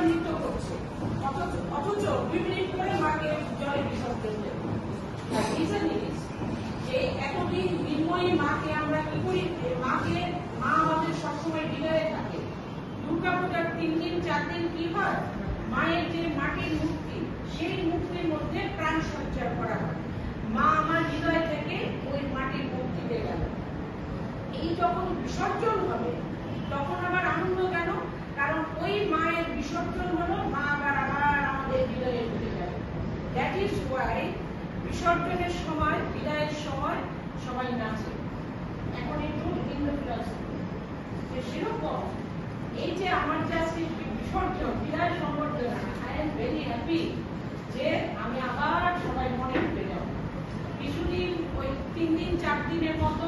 নৃত্য করছে, অথচ 2 মিনিট পরে মাকে জলে বিসর্জন দেব। রিজন ইজ যে এতদিন মৃন্ময়ী মাকে আমরা কি করি, মা আমাদের সবসময় হৃদয়ে থাকে। দুর্গাপূজার 3 দিন 4 দিন কি হয়, মায়ের যে মাটির মূর্তি, সেই মূর্তির মধ্যে প্রাণ সঞ্চার করা হয়। মা আমার হৃদয় থেকে ওই মাটির মূর্তিতে গেল। এই যখন বিসর্জন হবে তখন আবার আনন্দ কেন? কারণ ওই মায়ের বিসর্জন হলো, মা আবার আমাদের হৃদয়ে ঢুকে যাবে। দ্যাট ইজ ওয়াই বিসর্জনের সময়, বিদায়ের সময় সবাই নাচে। এখন একটু হিন্দু ফিলসফি যে সেরকম এই যে আমার যে আজকে বিসর্জন, বিদায় সংবর্ধনা, আই এম ভেরি হ্যাপি যে আমি আবার সবাই মনে ঢুকে যাব। কিছুদিন ওই 3 দিন 4 দিনের মতো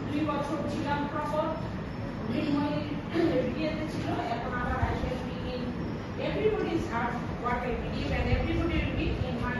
2 বছর ছিলাম প্রপার, বিয়েতে ছিল, এখন আবার I shall be in everybody's heart what I believe and everybody will be in my